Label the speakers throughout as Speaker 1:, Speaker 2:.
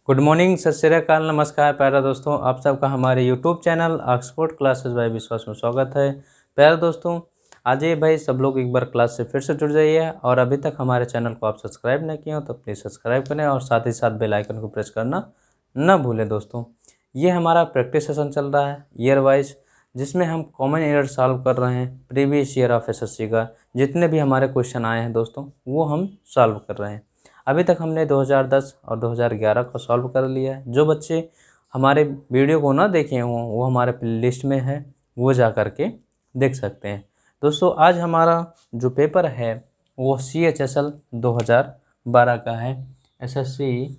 Speaker 1: Good morning, सत श्री अकाल, नमस्कार प्यारे दोस्तों। आप सबका हमारे YouTube channel Oxford classes bye विश्वास में स्वागत है। प्यारे दोस्तों, आज ये भाई सब लोग एक बार क्लास से फिर से जुड़ जाइए और अभी तक हमारे चैनल को आप सब्सक्राइब नहीं किए हो तो प्लीज़ सब्सक्राइब करें और साथ ही साथ बेल आइकन को प्रेस करना न भूलें। दोस्तों, ये हमारा प्रैक्टिस सेशन चल रहा है ईयर वाइज, जिसमें हम कॉमन एरर सॉल्व कर रहे हैं। प्रीवियस ईयर ऑफ एसएससी का जितने भी हमारे क्वेश्चन आए हैं दोस्तों, वो हम सॉल्व कर रहे हैं। अभी तक हमने 2010 और 2011 को सॉल्व कर लिया है। जो बच्चे हमारे वीडियो को ना देखे हों वो हमारे प्लेलिस्ट में है, वो जा कर के देख सकते हैं। दोस्तों, आज हमारा जो पेपर है वो CHSL 2012 का है। SSC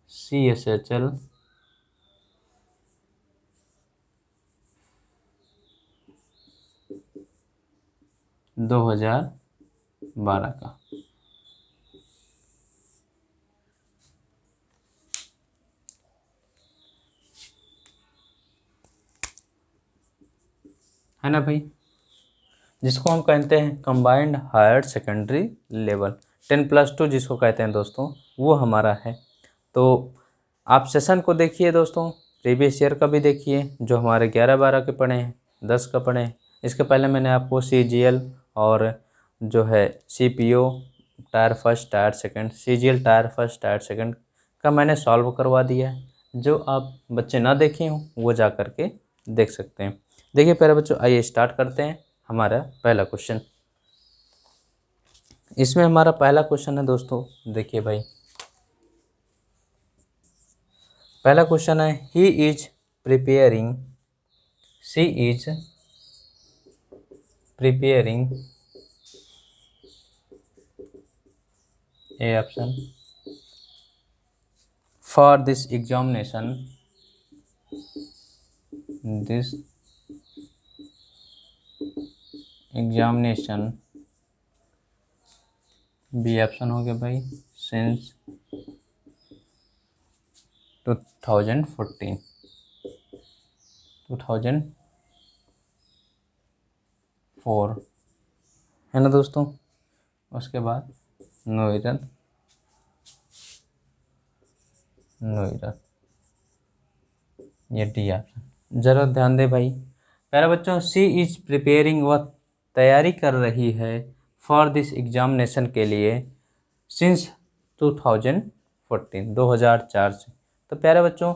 Speaker 1: CHSL 2012 का है ना भाई, जिसको हम कहते हैं कंबाइंड हायर सेकेंडरी लेवल 10+2 जिसको कहते हैं दोस्तों, वो हमारा है। तो आप सेशन को देखिए दोस्तों, प्रीवियस ईयर का भी देखिए, जो हमारे 11-12 के पढ़े हैं, 10 का पढ़े हैं। इसके पहले मैंने आपको CGL और जो है CPO tyre first tier second, CGL tyre first tier second का मैंने सॉल्व करवा दिया है। जो आप बच्चे ना देखे हों वो जा कर के देख सकते हैं। देखिए प्यारे बच्चों, आइए स्टार्ट करते हैं हमारा पहला क्वेश्चन। इसमें हमारा पहला क्वेश्चन है दोस्तों, देखिए भाई, पहला क्वेश्चन है she is preparing A option for this examination, B option हो गया भाई सिंस 2014 2004 है ना दोस्तों। उसके बाद नो एरर, ये डी ऑप्शन। ज़रा ध्यान दे भाई प्यारे बच्चों, सी इज प्रिपेयरिंग, वह तैयारी कर रही है, फॉर दिस एग्जामिनेशन के लिए, सिंस 2004 से। तो प्यारे बच्चों,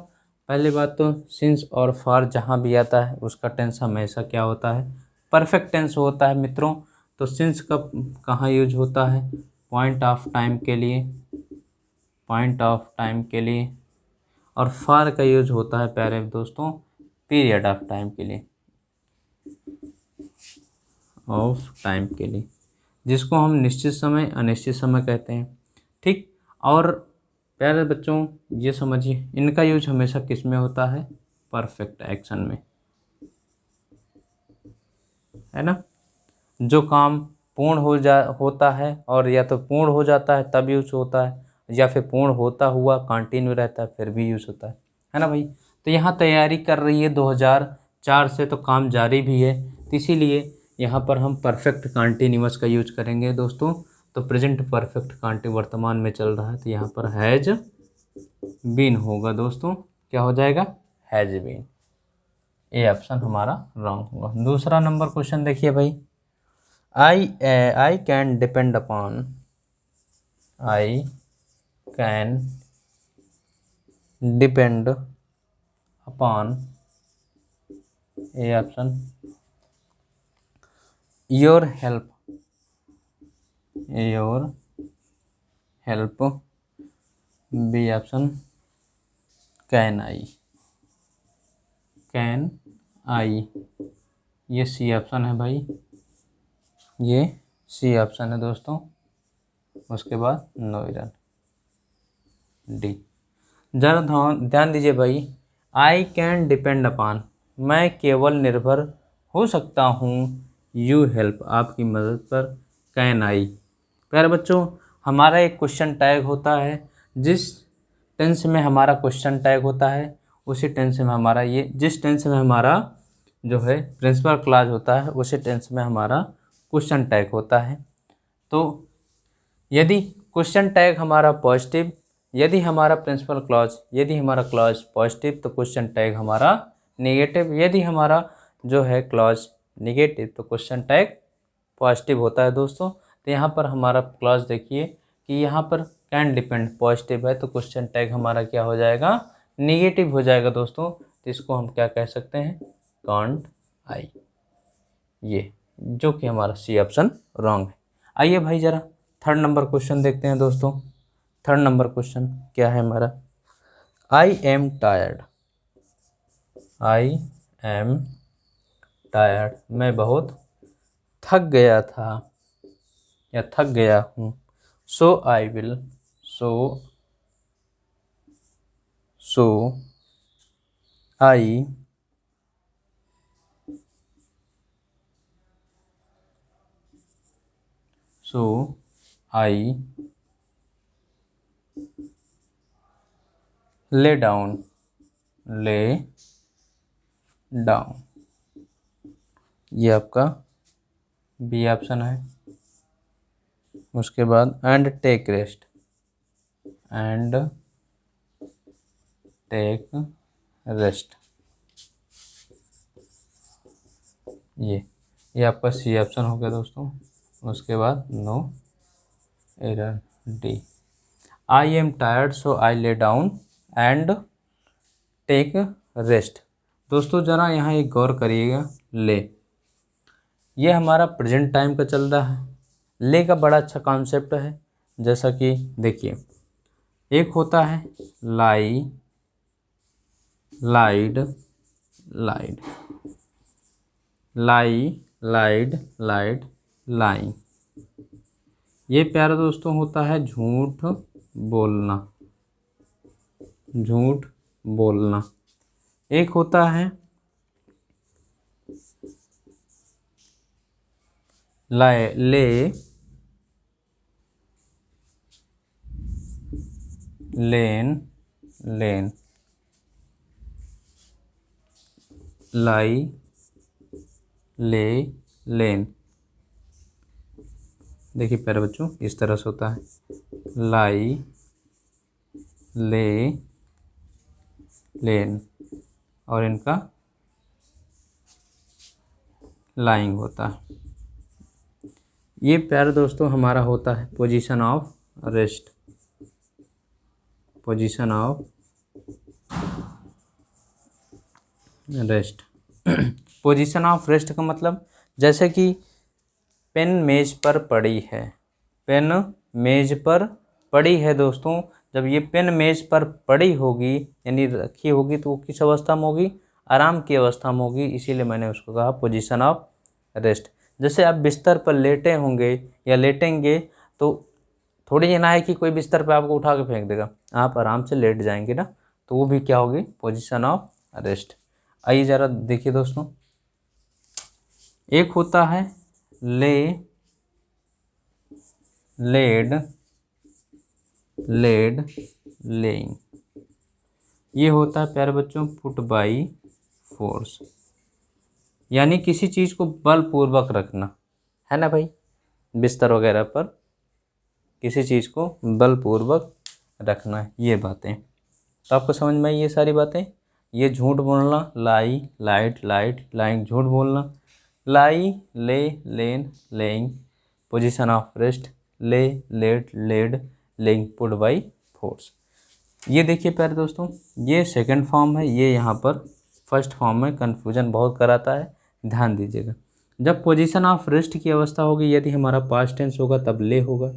Speaker 1: पहली बात तो सिंस और फॉर जहाँ भी आता है उसका टेंस हमेशा क्या होता है, परफेक्ट टेंस होता है मित्रों। तो सिंस कब कहाँ यूज होता है, पॉइंट ऑफ टाइम के लिए, और फार का यूज होता है प्यारे दोस्तों पीरियड ऑफ टाइम के लिए, जिसको हम निश्चित समय अनिश्चित समय कहते हैं। ठीक, और प्यारे बच्चों ये समझिए, इनका यूज हमेशा किस में होता है, परफेक्ट एक्शन में, है ना। जो काम पूर्ण होता है और या तो पूर्ण हो जाता है तब यूज होता है, या फिर पूर्ण होता हुआ कंटिन्यू रहता है फिर भी यूज होता है ना भाई। तो यहाँ तैयारी कर रही है 2004 से, तो काम जारी भी है, तो इसीलिए यहाँ पर हम परफेक्ट कंटिन्यूअस का यूज करेंगे दोस्तों। तो प्रेजेंट परफेक्ट कंटिन्यू वर्तमान में चल रहा है, तो यहाँ पर हैज बीन होगा दोस्तों, क्या हो जाएगा, हैज बीन। ए ऑप्शन हमारा रॉन्ग होगा। दूसरा नंबर क्वेश्चन देखिए भाई, I can depend upon, A option your help, B option can I, ये सी ऑप्शन है भाई, ये सी ऑप्शन है दोस्तों। उसके बाद नो एरर, डी। ज़रा ध्यान दीजिए भाई, आई कैन डिपेंड अपॉन, मैं केवल निर्भर हो सकता हूँ, यू हेल्प, आपकी मदद पर, कैन आई। प्यारे बच्चों, हमारा एक क्वेश्चन टैग होता है, जिस टेंस में हमारा क्वेश्चन टैग होता है उसी टेंस में हमारा जिस टेंस में हमारा जो है प्रिंसिपल क्लॉज होता है उसी टेंस में हमारा क्वेश्चन टैग होता है। तो यदि क्वेश्चन टैग हमारा पॉजिटिव यदि हमारा प्रिंसिपल क्लॉज, यदि हमारा क्लॉज पॉजिटिव तो क्वेश्चन टैग हमारा नेगेटिव, यदि हमारा जो है क्लॉज नेगेटिव तो क्वेश्चन टैग पॉजिटिव होता है दोस्तों। तो यहाँ पर हमारा क्लॉज देखिए कि यहाँ पर कैन डिपेंड पॉजिटिव है तो क्वेश्चन टैग हमारा क्या हो जाएगा, नेगेटिव हो जाएगा दोस्तों। तो इसको हम क्या कह सकते हैं, कांट आई, ये जो कि हमारा सी ऑप्शन रॉन्ग है। आइए भाई ज़रा थर्ड नंबर क्वेश्चन देखते हैं दोस्तों। थर्ड नंबर क्वेश्चन क्या है हमारा, आई am tired, I am tired, मैं बहुत थक गया था या थक गया हूँ। सो I will, so so I so I lay down, lay down, ये आपका बी ऑप्शन है। उसके बाद and take rest, and take rest, ये आपका सी ऑप्शन हो गया दोस्तों। उसके बाद no error D, I am tired so I lay down and take rest. दोस्तों ज़रा यहाँ एक गौर करिएगा, ले ये हमारा प्रेजेंट टाइम का चल रहा है। ले का बड़ा अच्छा कॉन्सेप्ट है, जैसा कि देखिए एक होता है लाई, लाइड, लाइड, लाई, लाइड, लाइड, लाइंग, ये प्यारे दोस्तों होता है झूठ बोलना, झूठ बोलना। एक होता है लाए, ले, लेन, लेन, लाई, ले, लेन। देखिए प्यारे बच्चों इस तरह से होता है, लाई, ले, लेन, और इनका लाइंग होता है। ये प्यारे दोस्तों हमारा होता है position of rest, position of rest. Position of rest का मतलब जैसे कि पेन मेज पर पड़ी है, पेन मेज पर पड़ी है दोस्तों। जब ये पेन मेज पर पड़ी होगी यानी रखी होगी तो वो किस अवस्था में होगी, आराम की अवस्था में होगी, इसीलिए मैंने उसको कहा पोजीशन ऑफ रेस्ट। जैसे आप बिस्तर पर लेटे होंगे या लेटेंगे तो थोड़ी ये ना है कि कोई बिस्तर पे आपको उठा के फेंक देगा, आप आराम से लेट जाएंगे ना, तो वो भी क्या होगी, पोजीशन ऑफ रेस्ट। आइए ज़रा देखिए दोस्तों, एक होता है ले, लेड, लेड, लेइंग, ये होता है प्यारे बच्चों पुट बाई फोर्स, यानी किसी चीज़ को बलपूर्वक रखना है ना भाई, बिस्तर वगैरह पर किसी चीज़ को बलपूर्वक रखना है, ये बातें तो आपको समझ में आई ये सारी बातें। ये झूठ बोलना, लाई, लाइट, लाइट, लाइंग, झूठ बोलना, lie, lay, lain, laying, position of rest, lay, laid, laid, laying, put by force. ये देखिए प्यारे दोस्तों ये सेकंड फॉर्म है, ये यहाँ पर फर्स्ट फॉर्म में कन्फ्यूजन बहुत कराता है, ध्यान दीजिएगा। जब पोजीशन ऑफ रेस्ट की अवस्था होगी, यदि हमारा पास्ट टेंस होगा तब ले होगा,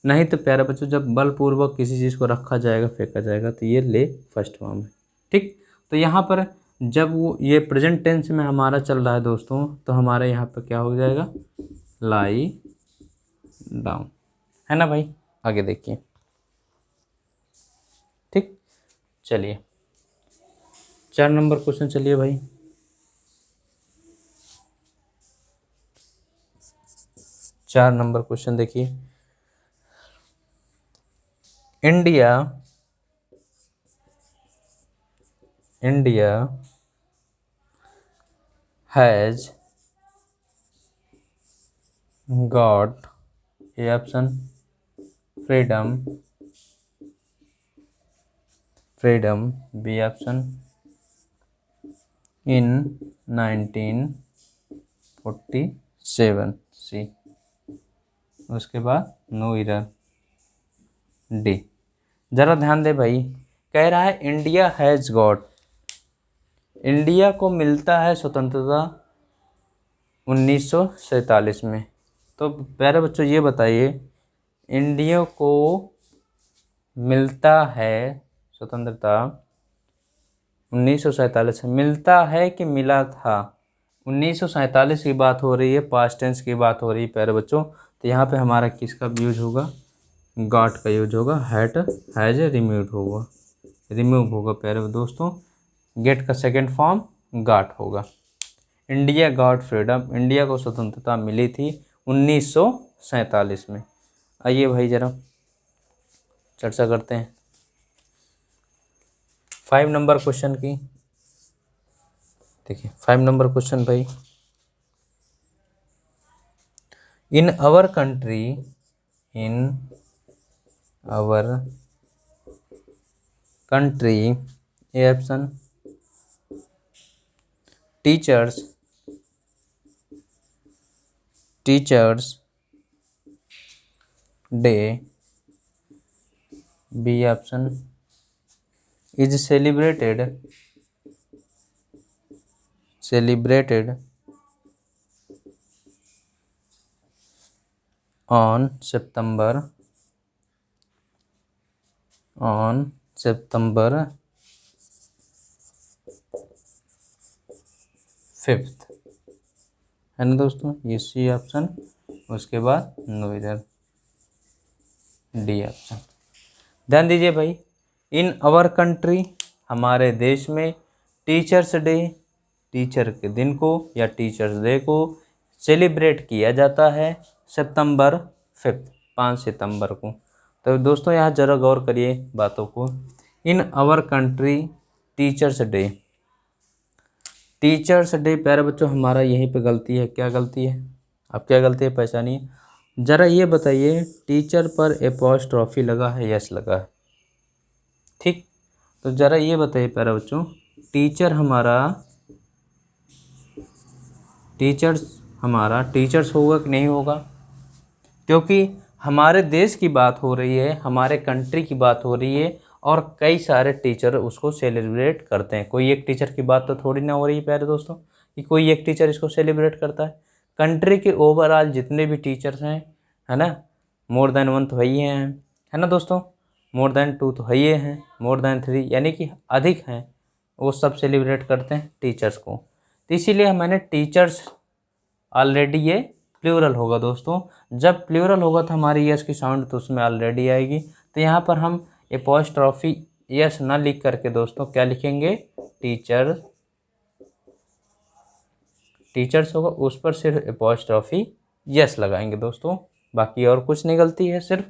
Speaker 1: नहीं तो प्यारे बच्चों जब बलपूर्वक किसी चीज़ को रखा जाएगा, फेंका जाएगा, तो ये ले फर्स्ट फॉर्म है। ठीक, तो यहाँ पर जब वो ये प्रेजेंट टेंस में हमारा चल रहा है दोस्तों, तो हमारे यहाँ पर क्या हो जाएगा, लाई डाउन, है ना भाई। आगे देखिए, ठीक, चलिए 4 नंबर क्वेश्चन, चलिए भाई। चार नंबर क्वेश्चन देखिए, इंडिया, इंडिया हैज गॉट, ये option, freedom freedom, B option, in 1947, C. उसके बाद नो एरर, डी। जरा ध्यान दे भाई, कह रहा है इंडिया हैज गॉट, इंडिया को मिलता है स्वतंत्रता 1947 में। तो प्यारे बच्चों ये बताइए, इंडिया को मिलता है स्वतंत्रता 1947 में, मिलता है कि मिला था? 1947 की बात हो रही है, पास्ट टेंस की बात हो रही है प्यारे बच्चों। तो यहाँ पे हमारा किसका यूज होगा? गॉट का यूज होगा, हैट हैज रिमूव होगा, रिमूव होगा प्यारे दोस्तों। गेट का सेकंड फॉर्म गॉट होगा। इंडिया गॉट फ्रीडम, इंडिया को स्वतंत्रता मिली थी 1947 में। आइए भाई जरा चर्चा करते हैं 5 नंबर क्वेश्चन की। देखिए 5 नंबर क्वेश्चन भाई, in our country, in our country, A option, teachers, teachers day, B option, is celebrated, celebrated on September, on September 5th, है ना दोस्तों? ये सी ऑप्शन, उसके बाद नो इधर, डी ऑप्शन। ध्यान दीजिए भाई, इन आवर कंट्री, हमारे देश में, टीचर्स डे, टीचर के दिन को या टीचर्स डे को सेलिब्रेट किया जाता है सितंबर 5th, 5 सितंबर को। तो दोस्तों यहाँ जरा गौर करिए बातों को। In our country teachers day, teachers day प्यारे बच्चों हमारा यहीं पे गलती है। क्या गलती है? अब क्या गलती है पहचानिए। जरा ये बताइए, टीचर पर एपॉस्ट्रॉफी लगा है, यस लगा है, ठीक? तो जरा ये बताइए प्यारे बच्चों, टीचर हमारा, टीचर्स हमारा टीचर्स होगा कि नहीं होगा? क्योंकि हमारे देश की बात हो रही है, हमारे कंट्री की बात हो रही है, और कई सारे टीचर उसको सेलिब्रेट करते हैं। कोई एक टीचर की बात तो थोड़ी ना हो रही है प्यारे दोस्तों कि कोई एक टीचर इसको सेलिब्रेट करता है। कंट्री के ओवरऑल जितने भी टीचर्स हैं, है ना, मोर देन 1 तो है ना दोस्तों, मोर देन 2 तो हैं, मोर देन 3 यानी कि अधिक हैं, वो सब सेलिब्रेट करते हैं टीचर्स को। तो इसीलिए मैंने टीचर्स, ऑलरेडी ये प्लूरल होगा दोस्तों। जब प्लूरल होगा तो हमारी यस की साउंड तो उसमें ऑलरेडी आएगी। तो यहाँ पर हम एपॉस्ट्रॉफी यस ना लिख करके दोस्तों क्या लिखेंगे? टीचर, टीचर्स होगा उस पर सिर्फ एपॉस्ट्रॉफी यस लगाएंगे दोस्तों। बाकी और कुछ नहीं गलती है, सिर्फ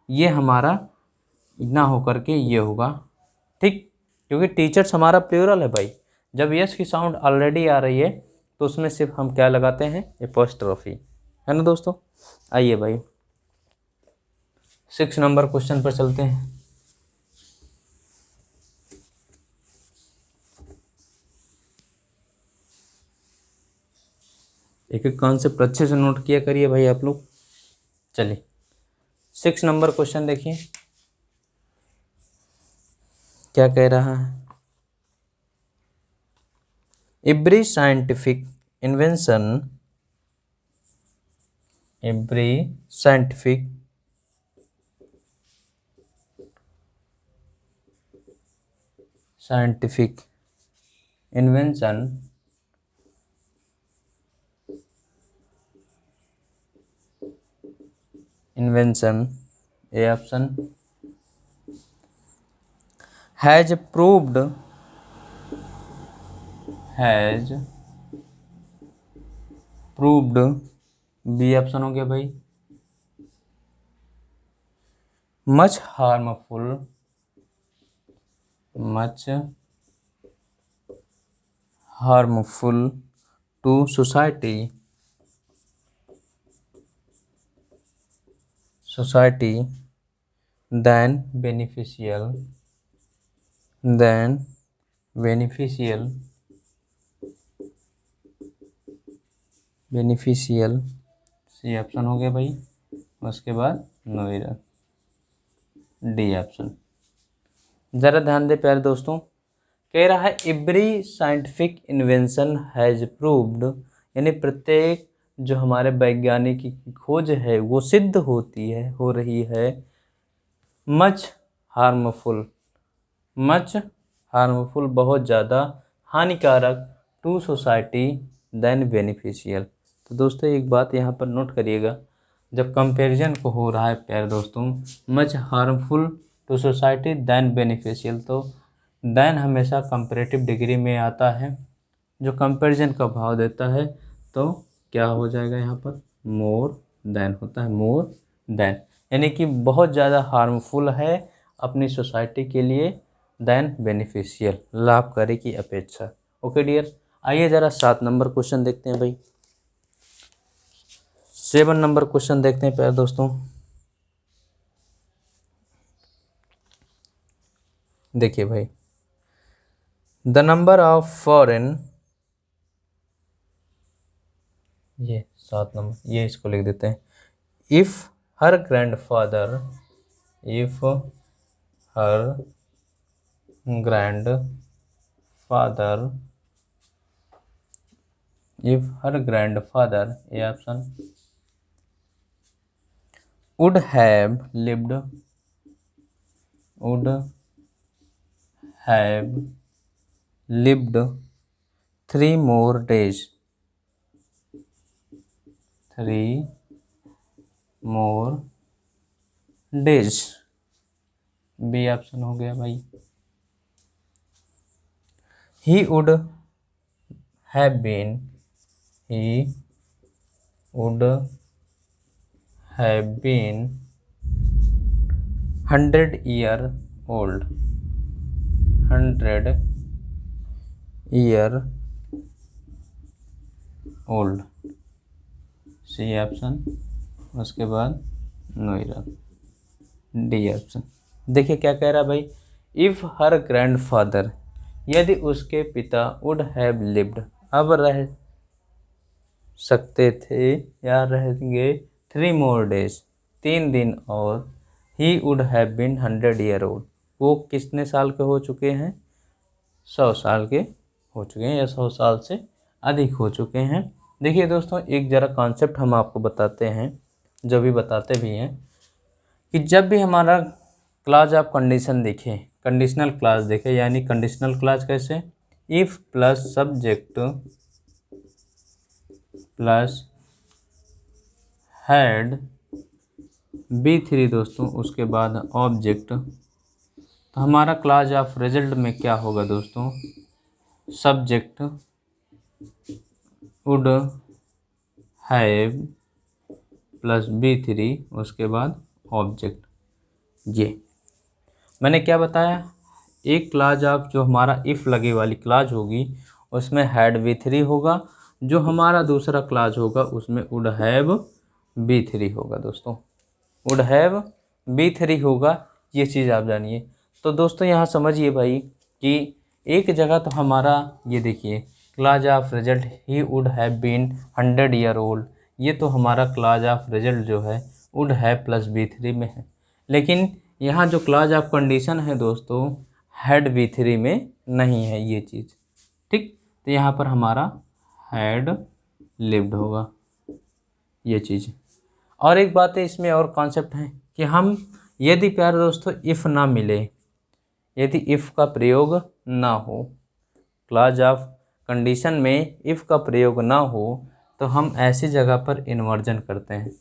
Speaker 1: ये हमारा ना हो करके ये होगा, ठीक? क्योंकि टीचर्स हमारा प्लूरल है भाई। जब यस की साउंड ऑलरेडी आ रही है तो उसमें सिर्फ हम क्या लगाते हैं? एपॉस्ट्रॉफी, है ना दोस्तों? आइए भाई 6 नंबर क्वेश्चन पर चलते हैं। एक एक कॉन्सेप्ट अच्छे से नोट किया करिए भाई आप लोग। चलिए 6 नंबर क्वेश्चन देखिए क्या कह रहा है। Every scientific invention, every scientific scientific invention invention, A option, has proved, has proved, B option हो गया भाई, much harmful, much harmful to society, society than beneficial, than beneficial C option हो गया भाई। उसके बाद नो एरर, डी ऑप्शन। ज़रा ध्यान दे प्यारे दोस्तों, कह रहा है every scientific invention has proved, यानी प्रत्येक जो हमारे वैज्ञानिक की खोज है वो सिद्ध होती है, हो रही है, मच हार्मफुल, बहुत ज़्यादा हानिकारक, टू सोसाइटी देन बेनिफिशियल। तो दोस्तों एक बात यहाँ पर नोट करिएगा, जब कंपैरिजन को हो रहा है प्यारे दोस्तों much harmful to society than beneficial, तो देन हमेशा कंपैरेटिव डिग्री में आता है, जो कंपैरिजन का भाव देता है, तो क्या हो जाएगा यहाँ पर, मोर देन होता है, मोर देन, यानी कि बहुत ज़्यादा हार्मफुल है अपनी सोसाइटी के लिए, देन बेनिफिशियल, लाभकारी की अपेक्षा। ओके डियर, आइए ज़रा 7 नंबर क्वेश्चन देखते हैं भाई। 7 नंबर क्वेश्चन देखते हैं प्यारे दोस्तों। देखिए भाई, द नंबर ऑफ फॉरेन, ये 7 नंबर, ये इसको लिख देते हैं, if her grandfather, if her grandfather, if her grandfather, ये option, would have lived 3 more days, 3 more days, B option हो गया भाई। he would have been 100 year old, 100 year old, C option. उसके बाद नो एरर, डी ऑप्शन। देखिए क्या कह रहा है भाई, इफ़ हर ग्रैंडफादर, यदि उसके पिता वुड हैव लिव्ड, अब रह सकते थे या रहेंगे 3 मोर डेज, 3 दिन और, he would have been 100 year old, वो कितने साल के हो चुके हैं, 100 साल के हो चुके हैं, या 100 साल से अधिक हो चुके हैं। देखिए दोस्तों एक ज़रा कॉन्सेप्ट हम आपको बताते हैं, जो भी बताते भी हैं, कि जब भी हमारा क्लॉज ऑफ कंडीशन देखें, कंडीशनल क्लॉज देखें, यानी कंडीशनल क्लॉज कैसे, if plus subject plus had B3 दोस्तों, उसके बाद ऑब्जेक्ट, तो हमारा क्लॉज ऑफ रिजल्ट में क्या होगा दोस्तों, subject would have plus B3, उसके बाद ऑब्जेक्ट। ये मैंने क्या बताया, एक क्लॉज ऑफ जो हमारा इफ़ लगे वाली क्लॉज होगी उसमें हैड B3 होगा, जो हमारा दूसरा क्लॉज होगा उसमें वुड हैव B3 होगा दोस्तों, वुड हैव B3 होगा, ये चीज़ आप जानिए। तो दोस्तों यहाँ समझिए भाई कि एक जगह तो हमारा ये देखिए clause of result he would have been 100 year old, ये तो हमारा क्लॉज ऑफ रिजल्ट जो है वुड हैव प्लस B3 में है, लेकिन यहाँ जो क्लॉज ऑफ कंडीशन है दोस्तों हैड B3 में नहीं है ये चीज़, ठीक। तो यहाँ पर हमारा हैड लिव्ड होगा ये चीज़। और एक बात है इसमें और कॉन्सेप्ट है कि हम यदि प्यारे दोस्तों इफ़ ना मिले, यदि इफ़ का प्रयोग ना हो, क्लॉज ऑफ कंडीशन में इफ़ का प्रयोग ना हो, तो हम ऐसी जगह पर इन्वर्जन करते हैं।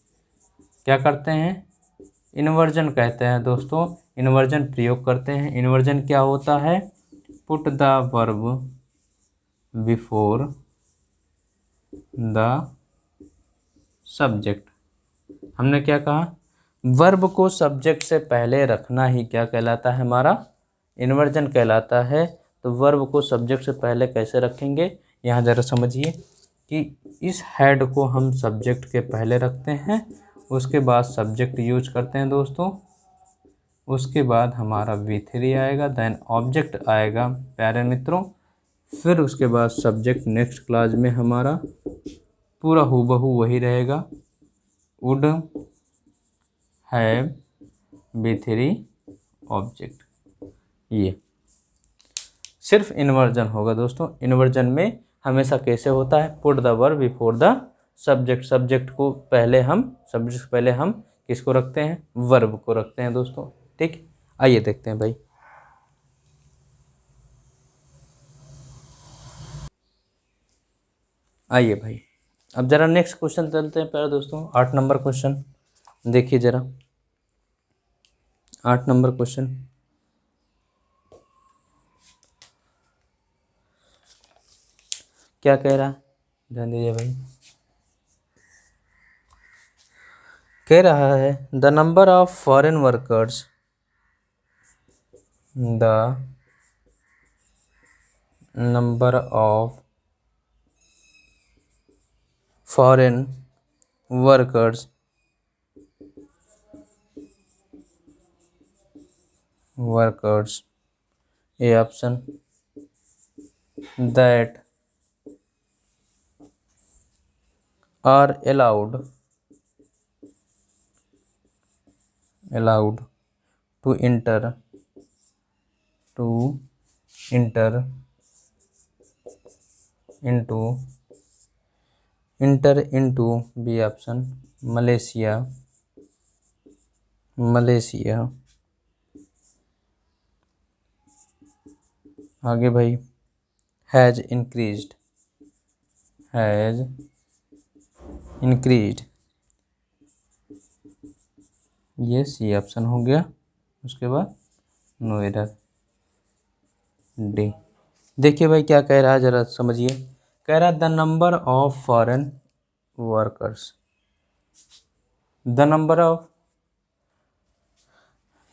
Speaker 1: क्या करते हैं, इन्वर्जन कहते हैं दोस्तों, इन्वर्जन प्रयोग करते हैं। इन्वर्जन क्या होता है, put the verb before the subject. हमने क्या कहा, वर्ब को सब्जेक्ट से पहले रखना ही क्या कहलाता है, हमारा इन्वर्जन कहलाता है। तो वर्ब को सब्जेक्ट से पहले कैसे रखेंगे, यहाँ ज़रा समझिए कि इस हैड को हम सब्जेक्ट के पहले रखते हैं, उसके बाद सब्जेक्ट यूज करते हैं दोस्तों, उसके बाद हमारा V3 आएगा, देन ऑब्जेक्ट आएगा प्यारे मित्रों, फिर उसके बाद सब्जेक्ट नेक्स्ट क्लास में हमारा पूरा हूबहू वही रहेगा, वुड हैव V3 ऑब्जेक्ट। ये सिर्फ इन्वर्जन होगा दोस्तों। इन्वर्जन में हमेशा कैसे होता है, put the verb before the subject. Subject से पहले हम किसको रखते हैं, वर्ब को रखते हैं दोस्तों। ठीक, आइए देखते हैं भाई। आइए भाई, अब जरा नेक्स्ट क्वेश्चन चलते हैं प्यारे दोस्तों। 8 नंबर क्वेश्चन देखिए जरा। 8 नंबर क्वेश्चन क्या कह रहा है, ध्यान दीजिए भाई। कह रहा है the number of foreign workers, the number of foreign workers A option that are allowed to enter into B option Malaysia आगे भाई हैज इंक्रीज्ड ये सी ऑप्शन हो गया। उसके बाद नो एरर डी। देखिए भाई क्या कह रहा है, जरा समझिए। कह रहा है the number of foreign workers, the number of,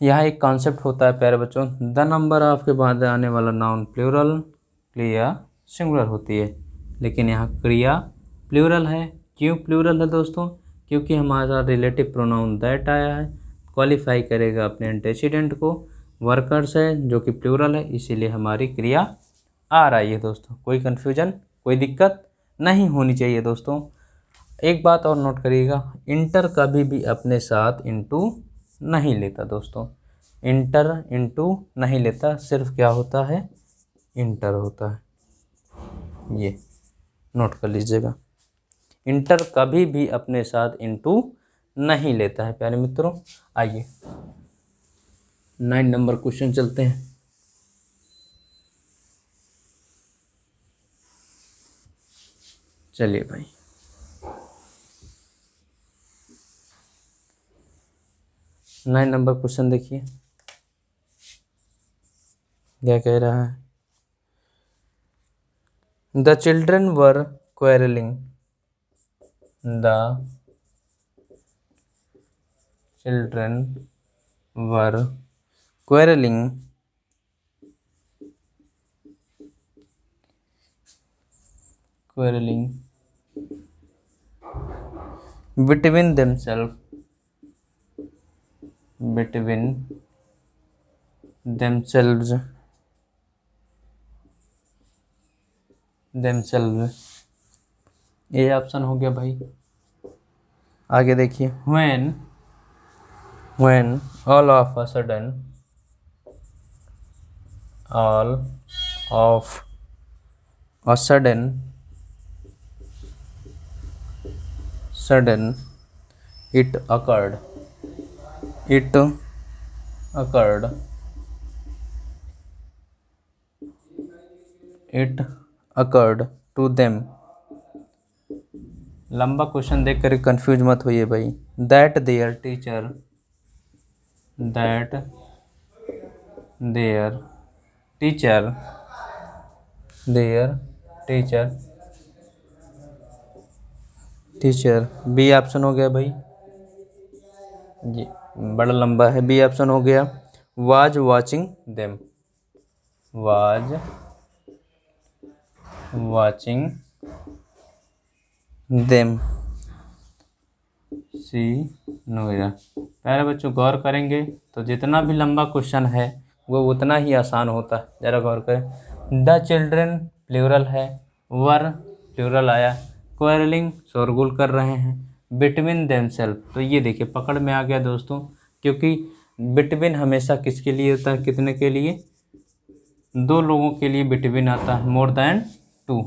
Speaker 1: यहाँ एक कॉन्सेप्ट होता है प्यारे बच्चों, द नंबर ऑफ के बाद आने वाला नाउन प्लूरल, क्रिया सिंगुलर होती है, लेकिन यहाँ क्रिया प्लूरल है। क्यों प्लूरल है दोस्तों, क्योंकि हमारा रिलेटिव प्रोनाउन दैट आया है, क्वालिफाई करेगा अपने एंटेसिडेंट को। वर्कर्स है जो कि प्लूरल है, इसीलिए हमारी क्रिया आ रही है दोस्तों। कोई कन्फ्यूजन, कोई दिक्कत नहीं होनी चाहिए दोस्तों। एक बात और नोट करिएगा, इंटर कभी भी अपने साथ इनटू नहीं लेता दोस्तों। इंटर इनटू नहीं लेता, सिर्फ क्या होता है, इंटर होता है। ये नोट कर लीजिएगा, इंटर कभी भी अपने साथ इनटू नहीं लेता है प्यारे मित्रों। आइए 9 नंबर क्वेश्चन चलते हैं। चलिए भाई 9 नंबर क्वेश्चन देखिए क्या कह रहा है। The children were quarrelling, the children were quarrelling between themselves ये ऑप्शन हो गया भाई। आगे देखिए, when all of a sudden it occurred to them। लंबा क्वेश्चन देख कर कंफ्यूज मत होइए भाई। That there teacher B option हो गया भाई। ये बड़ा लंबा है, बी ऑप्शन हो गया। Was watching them C no error प्यारे बच्चों गौर करेंगे तो जितना भी लंबा क्वेश्चन है वो उतना ही आसान होता है। ज़रा गौर करें। द चिल्ड्रन प्लूरल है, वर प्लूरल आया, क्वेरलिंग शोरगुल कर रहे हैं, बिटवीन देमसेल्फ, तो ये देखिए पकड़ में आ गया दोस्तों, क्योंकि बिटवीन हमेशा किसके लिए होता है, कितने के लिए, दो लोगों के लिए बिटवीन आता है, मोर देन टू।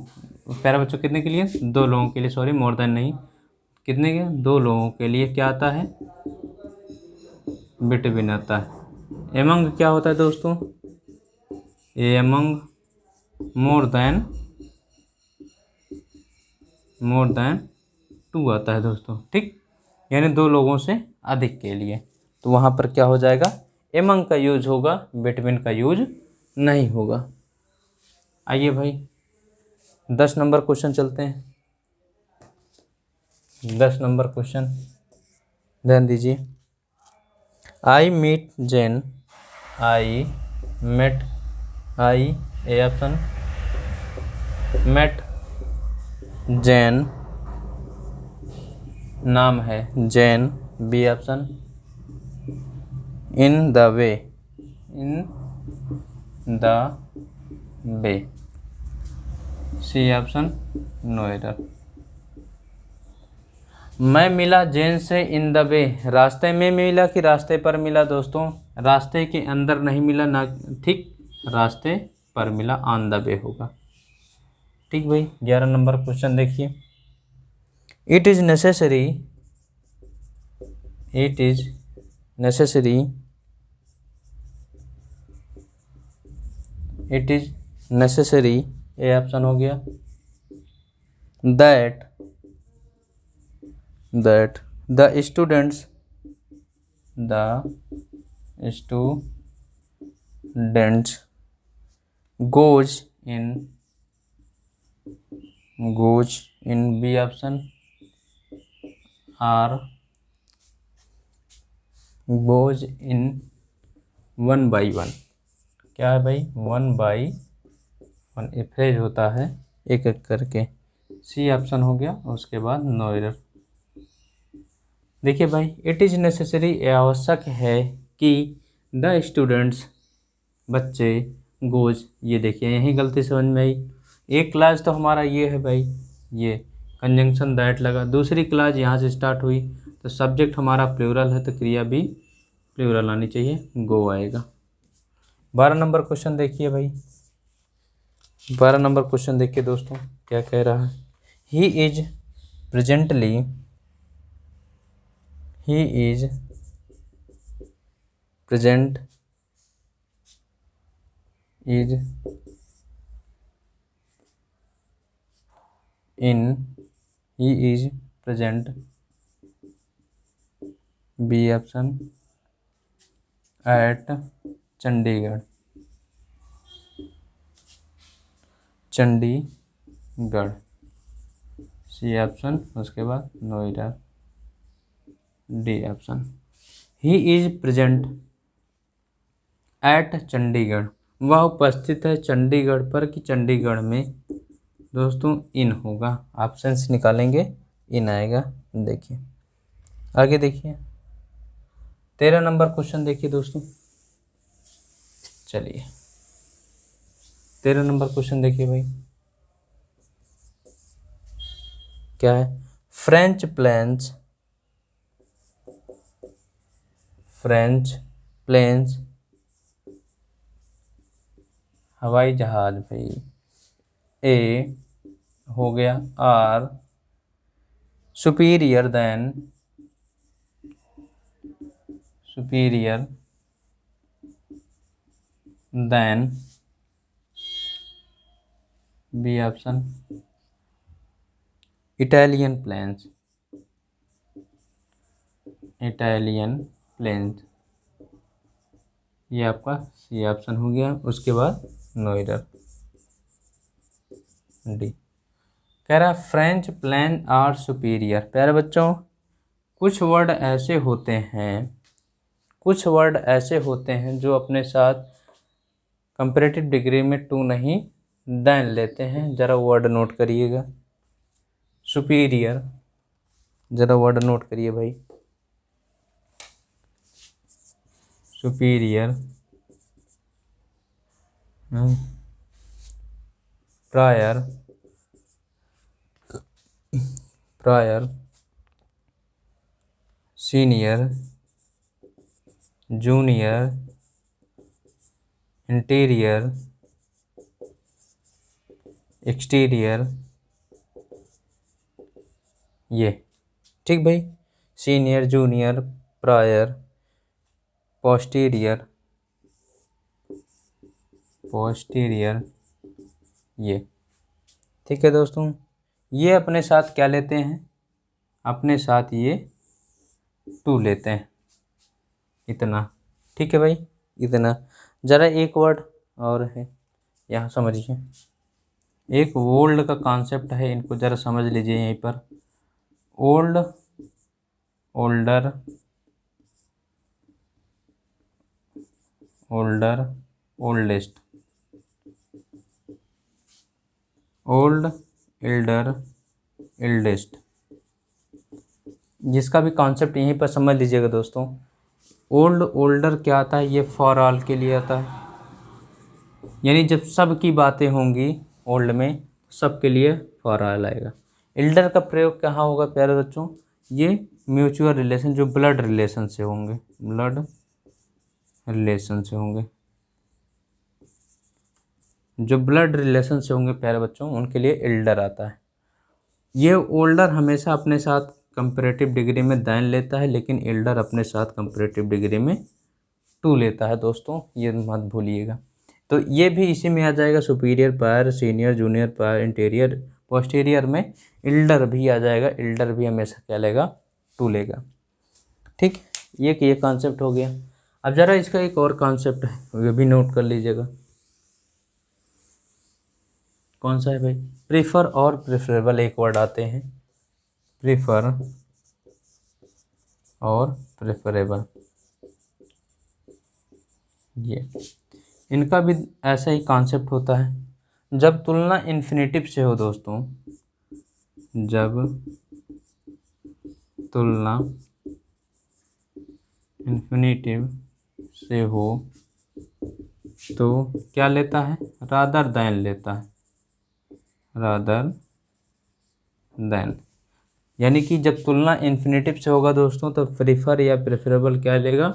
Speaker 1: प्यारे बच्चों कितने के लिए, दो लोगों के लिए, सॉरी मोर देन नहीं, कितने के, दो लोगों के लिए क्या आता है, बिटवीन आता है। एमंग क्या होता है दोस्तों, एमंग मोर देन टू आता है दोस्तों, ठीक, यानी दो लोगों से अधिक के लिए, तो वहाँ पर क्या हो जाएगा, एमंग का यूज होगा, बिटवीन का यूज नहीं होगा। आइए भाई 10 नंबर क्वेश्चन चलते हैं। 10 नंबर क्वेश्चन ध्यान दीजिए। I meet Jain, I met, I A option, met Jain नाम है, Jain B option, in the way, in the way C option, no error. मैं मिला जैन से इन द वे, रास्ते में मिला कि रास्ते पर मिला दोस्तों, रास्ते के अंदर नहीं मिला ना, ठीक, रास्ते पर मिला, ऑन द वे होगा, ठीक भाई। 11 नंबर क्वेश्चन देखिए। It is necessary, it is necessary, it is necessary A option हो गया, that the students goes in B option, are goes in 1 by 1, क्या है भाई, 1 by 1 फ्रेज होता है एक एक करके, सी ऑप्शन हो गया, उसके बाद नो एरर। देखिए भाई इट इज़ नेसेसरी, आवश्यक है कि द स्टूडेंट्स बच्चे, गोज, ये देखिए यही गलती समझ में आई। एक क्लास तो हमारा ये है भाई, ये कंजंक्शन दैट लगा, दूसरी क्लास यहाँ से स्टार्ट हुई, तो सब्जेक्ट हमारा प्लूरल है तो क्रिया भी प्लूरल आनी चाहिए, गो आएगा। 12 नंबर क्वेश्चन देखिए भाई, 12 नंबर क्वेश्चन देखिए दोस्तों क्या कह रहा है। He is presently, he is present, is in, he is present B option at Chandigarh, Chandigarh C option, उसके बाद Noida D option. He is present at Chandigarh, वह उपस्थित है चंडीगढ़ पर कि चंडीगढ़ में, दोस्तों इन होगा, ऑप्शन से निकालेंगे इन आएगा। देखिए आगे देखिए 13 नंबर क्वेश्चन देखिए दोस्तों, चलिए 13 नंबर क्वेश्चन देखिए भाई क्या है। फ्रेंच प्लेन्स, फ्रेंच प्लेन्स हवाई जहाज भाई, ए हो गया, are superior than, superior than B option, Italian plains, Italian plains, ये आपका सी ऑप्शन हो गया, उसके बाद नो एरर डी। कह रहा फ्रेंच प्लेन आर सुपीरियर। प्यारे बच्चों कुछ वर्ड ऐसे होते हैं, कुछ वर्ड ऐसे होते हैं जो अपने साथ कंपैरेटिव डिग्री में टू नहीं देन लेते हैं, ज़रा वर्ड नोट करिएगा। सुपीरियर, ज़रा वर्ड नोट करिए भाई, superior, prior, senior, junior, interior, exterior, ये। ठीक भाई, सीनियर, जूनियर, प्रायर, पोस्टीरियर, ये। ठीक है दोस्तों, ये अपने साथ क्या लेते हैं, अपने साथ ये टू लेते हैं, इतना। ठीक है भाई, इतना। ज़रा एक वर्ड और है यहाँ समझिए, एक ओल्ड का कॉन्सेप्ट है, इनको ज़रा समझ लीजिए यहीं पर। Old, older, older, oldest, old, Elder, eldest, जिसका भी कॉन्सेप्ट यहीं पर समझ लीजिएगा दोस्तों। ओल्ड, ओल्डर क्या आता है, ये फॉर ऑल के लिए आता है, यानी जब सब की बातें होंगी ओल्ड में, सब के लिए फॉर ऑल आएगा। एल्डर का प्रयोग कहाँ होगा प्यारे बच्चों, ये म्यूचुअल रिलेशन, जो ब्लड रिलेशन से होंगे, ब्लड रिलेशन से होंगे, जो ब्लड रिलेशन से होंगे प्यारे बच्चों, उनके लिए एल्डर आता है। ये ओल्डर हमेशा अपने साथ कंपैरेटिव डिग्री में दाइन लेता है, लेकिन एल्डर अपने साथ कंपैरेटिव डिग्री में टू लेता है दोस्तों, ये मत भूलिएगा। तो ये भी इसी में आ जाएगा, superior, prior, senior, junior, prior, interior, posterior में एल्डर भी आ जाएगा। एल्डर भी हमेशा क्या लेगा, टू लेगा। ठीक, ये कॉन्सेप्ट हो गया। अब ज़रा इसका एक और कॉन्सेप्ट है, ये भी नोट कर लीजिएगा। कौन सा है भाई, प्रीफर और प्रेफरेबल एक वर्ड आते हैं, प्रीफर और प्रेफरेबल, ये। इनका भी ऐसा ही कॉन्सेप्ट होता है। जब तुलना इन्फिनेटिव से हो दोस्तों, जब तुलना इन्फिनेटिव से हो तो क्या लेता है, रादर देन लेता है, रादर देन। यानी कि जब तुलना इन्फिनेटिव से होगा दोस्तों, तो प्रीफर या प्रेफरेबल क्या लेगा,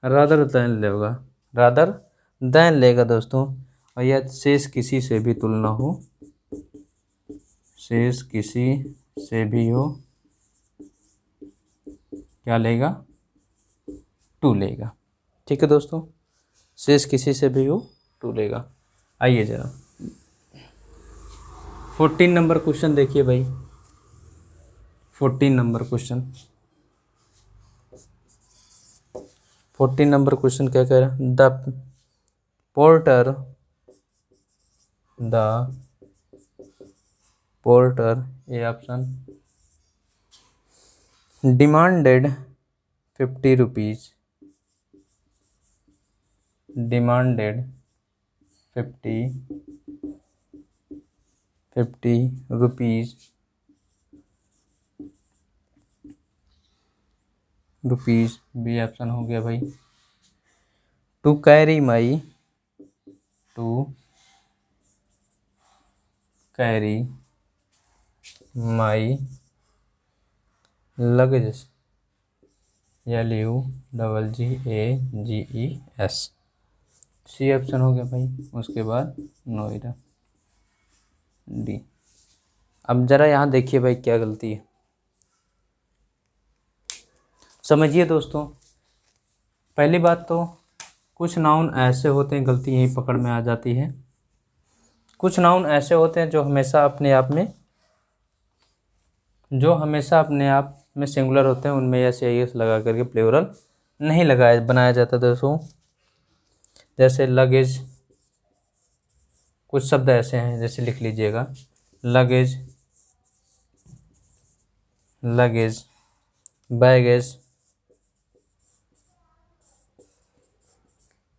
Speaker 1: रादर देन लेगा, रादर देन लेगा दोस्तों। और यह शेष किसी से भी तुलना हो, शेष किसी से भी हो, क्या लेगा, टू लेगा। ठीक है दोस्तों, शेष किसी से भी हो, टू लेगा। आइए जरा 14 नंबर क्वेश्चन देखिए भाई, 14 नंबर क्वेश्चन, 14 नंबर क्वेश्चन क्या कह रहा है, the porter, A option, demanded 50 rupees, demanded 50 rupees B option हो गया भाई। To carry my luggage, LUGGES, C option हो गया भाई। उसके बाद नोएडा, डी। अब जरा यहाँ देखिए भाई क्या गलती है, समझिए दोस्तों। पहली बात तो कुछ नाउन ऐसे होते हैं, गलती यहीं पकड़ में आ जाती है। कुछ नाउन ऐसे होते हैं जो हमेशा अपने आप में सिंगुलर होते हैं, उनमें एस या एस लगा करके प्लूरल नहीं बनाया जाता दोस्तों। जैसे लगेज, कुछ शब्द ऐसे हैं, जैसे लिख लीजिएगा, luggage,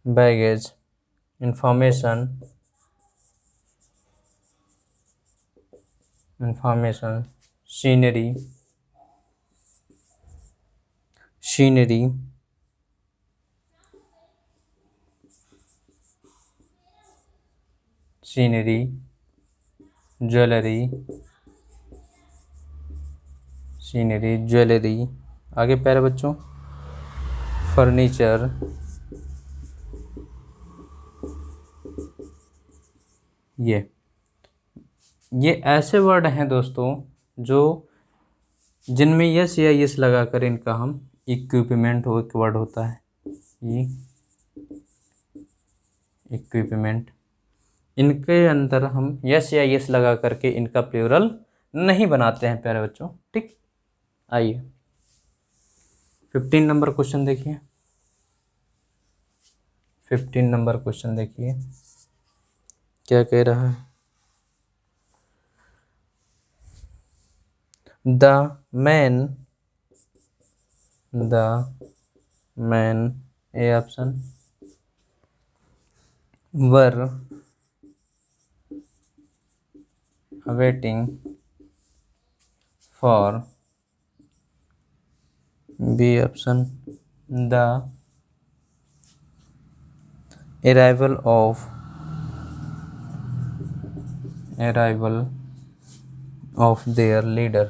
Speaker 1: baggage, information, scenery, scenery, jewellery, scenery, jewellery. आगे प्यारे बच्चों, फर्नीचर, ये ऐसे वर्ड हैं दोस्तों जो जिनमें यस या यस लगाकर इनका हम इक्विपमेंट हो एक वर्ड होता है, ये इक्विपमेंट, इनके अंदर हम यस या यस लगा करके इनका प्लूरल नहीं बनाते हैं प्यारे बच्चों। ठीक, आइए 15 नंबर क्वेश्चन देखिए। 15 नंबर क्वेश्चन देखिए क्या कह रहा है। The man A option were waiting for B option the arrival of their leader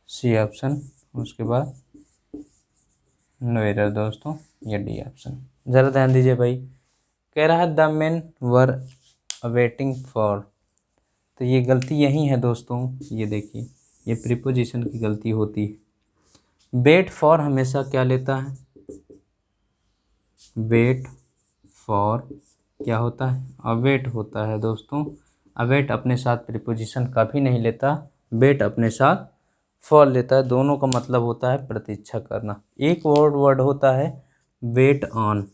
Speaker 1: C option, उसके बाद नो एरर दोस्तों, ये डी ऑप्शन। ज़रा ध्यान दीजिए भाई, कह रहा है the main were awaiting for, तो ये गलती यही है दोस्तों। ये देखिए, ये प्रीपोजिशन की गलती होती है। वेट फॉर हमेशा क्या लेता है, वेट फॉर क्या होता है, अवेट होता है दोस्तों। अवेट अपने साथ प्रीपोजिशन कभी नहीं लेता, वेट अपने साथ फॉर लेता है। दोनों का मतलब होता है प्रतीक्षा करना। एक वर्ड होता है वेट ऑन,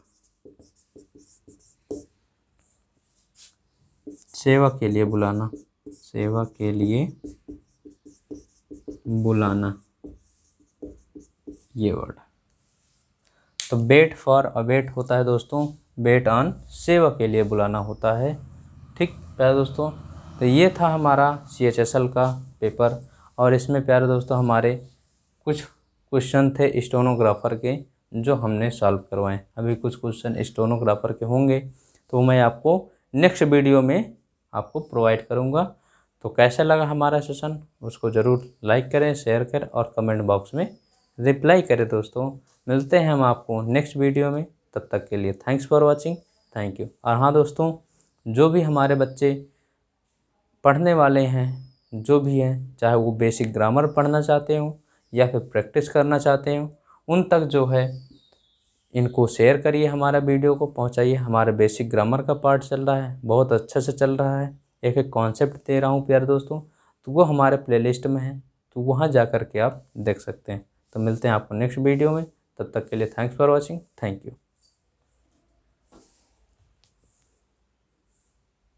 Speaker 1: सेवा के लिए बुलाना, सेवा के लिए बुलाना, ये वर्ड। तो वेट फॉर अवेट होता है दोस्तों, वेट ऑन सेवा के लिए बुलाना होता है। ठीक प्यारे दोस्तों, तो ये था हमारा CHSL का पेपर, और इसमें प्यारे दोस्तों हमारे कुछ क्वेश्चन थे स्टेनोग्राफर के जो हमने सॉल्व करवाए। अभी कुछ क्वेश्चन स्टेनोग्राफर के होंगे तो मैं आपको नेक्स्ट वीडियो में आपको प्रोवाइड करूँगा। तो कैसा लगा हमारा सेशन, उसको ज़रूर लाइक करें, शेयर करें और कमेंट बॉक्स में रिप्लाई करें दोस्तों। मिलते हैं हम आपको नेक्स्ट वीडियो में, तब तक के लिए thanks for watching, thank you. और हाँ दोस्तों, जो भी हमारे बच्चे पढ़ने वाले हैं, जो भी हैं, चाहे वो बेसिक ग्रामर पढ़ना चाहते हो या फिर प्रैक्टिस करना चाहते हो, उन तक जो है इनको शेयर करिए, हमारा वीडियो को पहुंचाइए। हमारे बेसिक ग्रामर का पार्ट चल रहा है, बहुत अच्छे से चल रहा है। एक एक कॉन्सेप्ट दे रहा हूँ प्यारे दोस्तों, तो वो हमारे प्लेलिस्ट में है, तो वहाँ जा कर के आप देख सकते हैं। तो मिलते हैं आपको नेक्स्ट वीडियो में, तब तक के लिए thanks for watching, thank you.